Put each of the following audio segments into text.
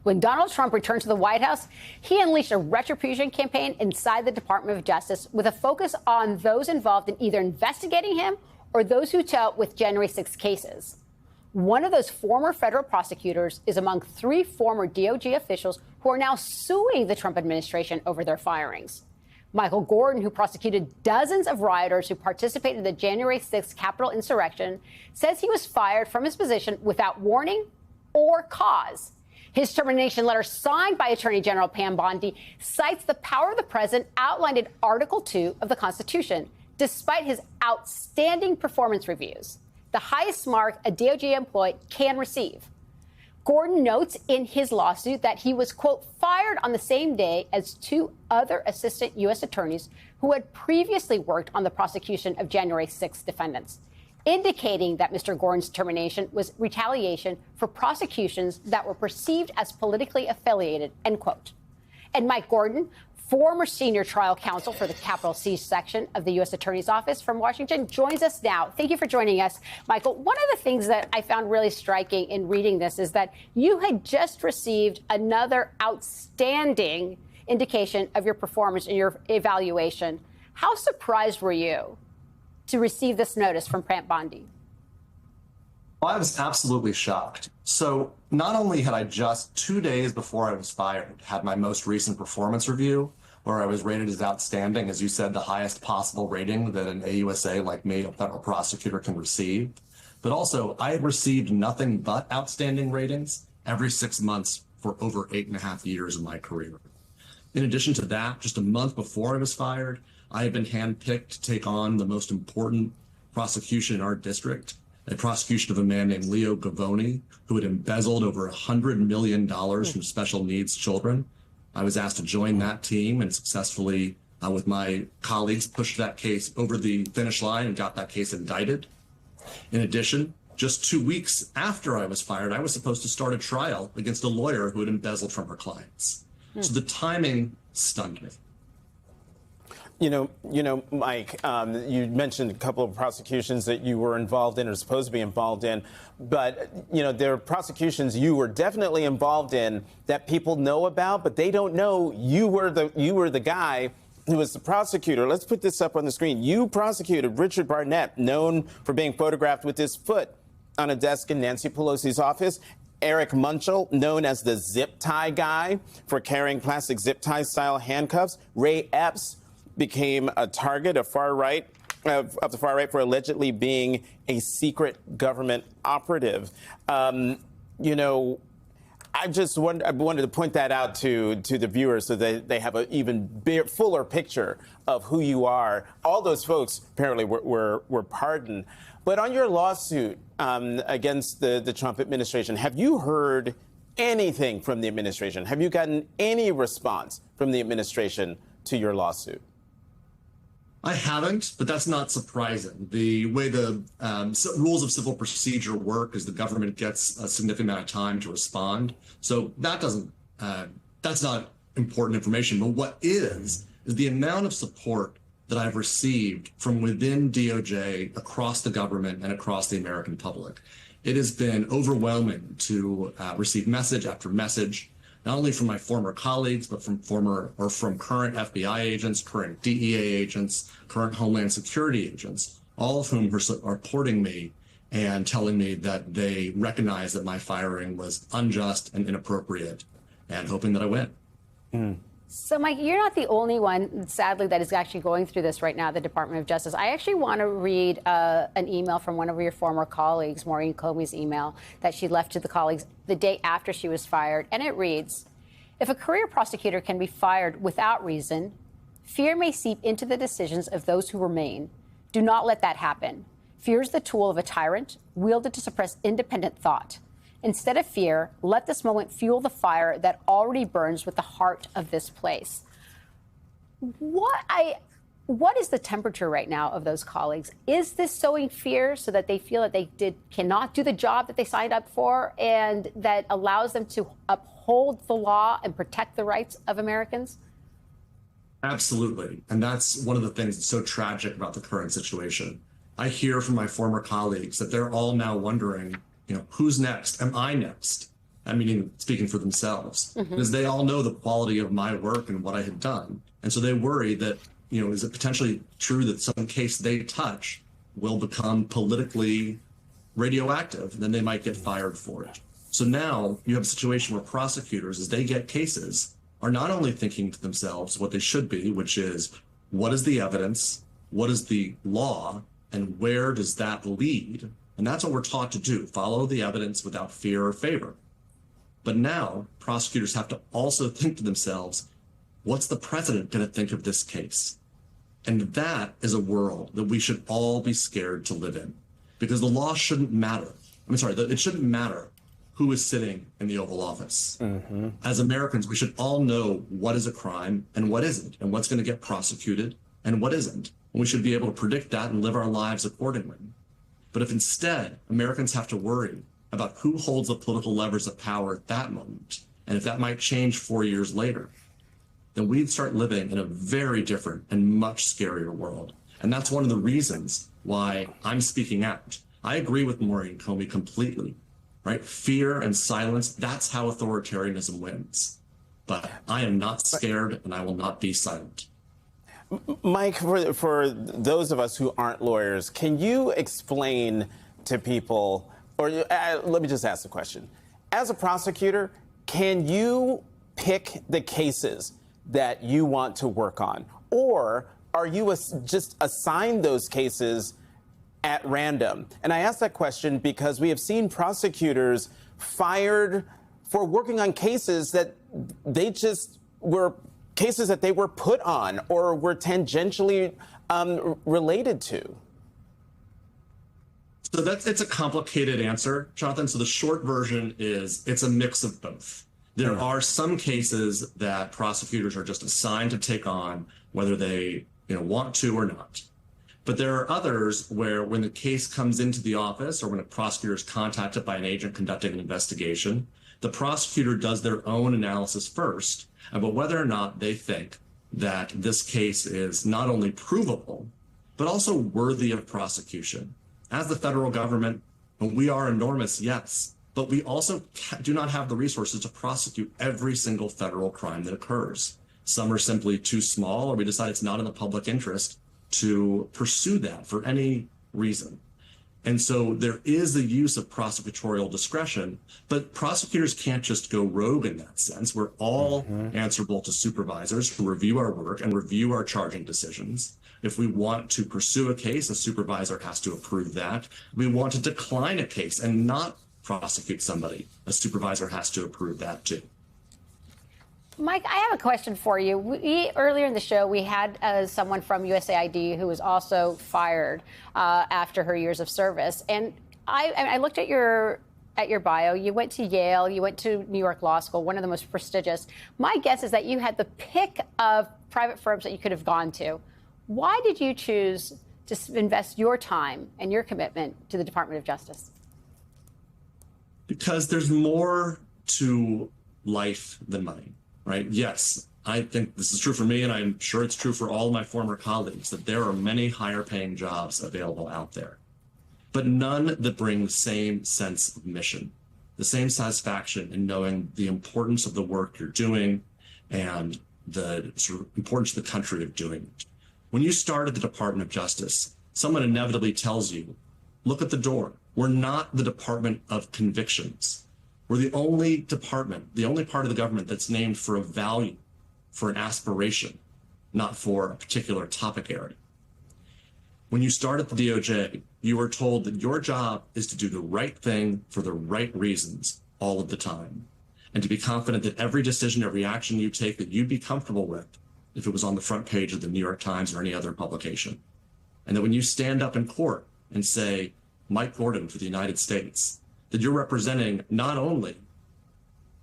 When Donald Trump returned to the White House, he unleashed a retribution campaign inside the Department of Justice with a focus on those involved in either investigating him or those who dealt with January 6 cases. One of those former federal prosecutors is among 3 former DOJ officials who are now suing the Trump administration over their firings. Michael Gordon, who prosecuted dozens of rioters who participated in the January 6th Capitol insurrection, says he was fired from his position without warning or cause. His termination letter, signed by Attorney General Pam Bondi, cites the power of the president outlined in Article 2 of the Constitution, despite his outstanding performance reviews, the highest mark a DOJ employee can receive. Gordon notes in his lawsuit that he was, quote, fired on the same day as 2 other assistant U.S. attorneys who had previously worked on the prosecution of January 6 defendants, indicating that Mr. Gordon's termination was retaliation for prosecutions that were perceived as politically affiliated, end quote. And Mike Gordon, former senior trial counsel for the Capitol Siege section of the U.S. Attorney's Office from Washington, joins us now. Thank you for joining us, Michael. One of the things that I found really striking in reading this is that you had just received another outstanding indication of your performance in your evaluation. How surprised were you to receive this notice from Pam Bondi? Well, I was absolutely shocked. So not only had I just 2 days before I was fired had my most recent performance review, where I was rated as outstanding, as you said, the highest possible rating that an AUSA like me, a federal prosecutor, can receive. But also, I had received nothing but outstanding ratings every 6 months for over 8.5 years of my career. In addition to that, just a month before I was fired, I had been handpicked to take on the most important prosecution in our district, a prosecution of a man named Leo Gavoni, who had embezzled over $100 million from special needs children. I was asked to join that team and successfully, with my colleagues, pushed that case over the finish line and got that case indicted. In addition, just 2 weeks after I was fired, I was supposed to start a trial against a lawyer who had embezzled from her clients. So the timing stunned me. You know, Mike, you mentioned a couple of prosecutions that you were involved in or supposed to be involved in. But, you know, there are prosecutions you were definitely involved in that people know about, but they don't know you were the guy who was the prosecutor. Let's put this up on the screen. You prosecuted Richard Barnett, known for being photographed with his foot on a desk in Nancy Pelosi's office. Eric Munchell, known as the zip tie guy for carrying plastic zip tie style handcuffs. Ray Epps became a target of the far right for allegedly being a secret government operative. You know, I wanted to point that out to the viewers so that they have an even fuller picture of who you are. All those folks apparently were pardoned. But on your lawsuit against the Trump administration, have you heard anything from the administration? Have you gotten any response from the administration to your lawsuit? I haven't, but that's not surprising. The way the rules of civil procedure work is the government gets a significant amount of time to respond. So that that's not important information. But what is the amount of support that I've received from within DOJ, across the government and across the American public. It has been overwhelming to receive message after message, not only from my former colleagues, but from current FBI agents, current DEA agents, current Homeland Security agents, all of whom are supporting me and telling me that they recognize that my firing was unjust and inappropriate and hoping that I win. So, Mike, you're not the only one, sadly, that is actually going through this right now, the Department of Justice. I actually want to read an email from one of your former colleagues, Maureen Comey's email, that she left to the colleagues the day after she was fired. And it reads, if a career prosecutor can be fired without reason, fear may seep into the decisions of those who remain. Do not let that happen. Fear is the tool of a tyrant, wielded to suppress independent thought. Instead of fear, let this moment fuel the fire that already burns with the heart of this place. What is the temperature right now of those colleagues? Is this sowing fear so that they feel that they cannot do the job that they signed up for and that allows them to uphold the law and protect the rights of Americans? Absolutely. And that's one of the things that's so tragic about the current situation. I hear from my former colleagues that they're all now wondering, who's next? Am I next? I mean, speaking for themselves, because they all know the quality of my work and what I had done. And so they worry that, is it potentially true that some case they touch will become politically radioactive, and then they might get fired for it. So now you have a situation where prosecutors, as they get cases, are not only thinking to themselves what they should be, which is, what is the evidence? What is the law? And where does that lead? And that's what we're taught to do, follow the evidence without fear or favor. But now prosecutors have to also think to themselves, what's the president going to think of this case? And that is a world that we should all be scared to live in, because the law shouldn't matter. It shouldn't matter who is sitting in the Oval Office. As Americans, we should all know what is a crime and what isn't, and what's going to get prosecuted and what isn't. And we should be able to predict that and live our lives accordingly. But if instead Americans have to worry about who holds the political levers of power at that moment, and if that might change 4 years later, then we'd start living in a very different and much scarier world. And that's one of the reasons why I'm speaking out. I agree with Maureen Comey completely, right? Fear and silence, that's how authoritarianism wins. But I am not scared, and I will not be silent. Mike, for those of us who aren't lawyers, can you explain to people, or let me just ask the question. As a prosecutor, can you pick the cases that you want to work on? Or are you just assigned those cases at random? And I ask that question because we have seen prosecutors fired for working on cases that they just were cases that they were put on or were tangentially related to. So it's a complicated answer, Jonathan. So the short version is it's a mix of both. There are some cases that prosecutors are just assigned to take on, whether they want to or not. But there are others where when the case comes into the office or when a prosecutor is contacted by an agent conducting an investigation, the prosecutor does their own analysis first about whether or not they think that this case is not only provable, but also worthy of prosecution. As the federal government, we are enormous, yes, but we also do not have the resources to prosecute every single federal crime that occurs. Some are simply too small, or we decide it's not in the public interest to pursue that for any reason. And so there is the use of prosecutorial discretion, but prosecutors can't just go rogue in that sense. We're all answerable to supervisors who review our work and review our charging decisions. If we want to pursue a case, a supervisor has to approve that. We want to decline a case and not prosecute somebody, a supervisor has to approve that too. Mike, I have a question for you. Earlier in the show, we had someone from USAID who was also fired after her years of service. And I looked at your bio. You went to Yale. You went to New York Law School, one of the most prestigious. My guess is that you had the pick of private firms that you could have gone to. Why did you choose to invest your time and your commitment to the Department of Justice? Because there's more to life than money. Right? Yes, I think this is true for me, and I'm sure it's true for all of my former colleagues, that there are many higher paying jobs available out there, but none that bring the same sense of mission, the same satisfaction in knowing the importance of the work you're doing and the sort of importance of the country of doing it. When you start at the Department of Justice, someone inevitably tells you, look at the door. We're not the Department of Convictions. We're the only department, the only part of the government that's named for a value, for an aspiration, not for a particular topic area. When you start at the DOJ, you are told that your job is to do the right thing for the right reasons all of the time, and to be confident that every decision, every action you take that you'd be comfortable with if it was on the front page of the New York Times or any other publication. And that when you stand up in court and say, Mike Gordon for the United States, that you're representing not only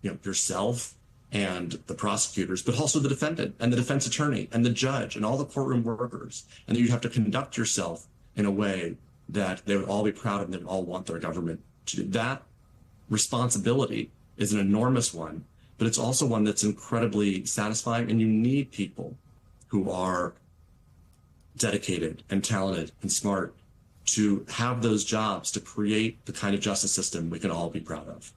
yourself and the prosecutors, but also the defendant and the defense attorney and the judge and all the courtroom workers, and that you have to conduct yourself in a way that they would all be proud of and they would all want their government to do. That responsibility is an enormous one, but it's also one that's incredibly satisfying, and you need people who are dedicated and talented and smart to have those jobs to create the kind of justice system we can all be proud of.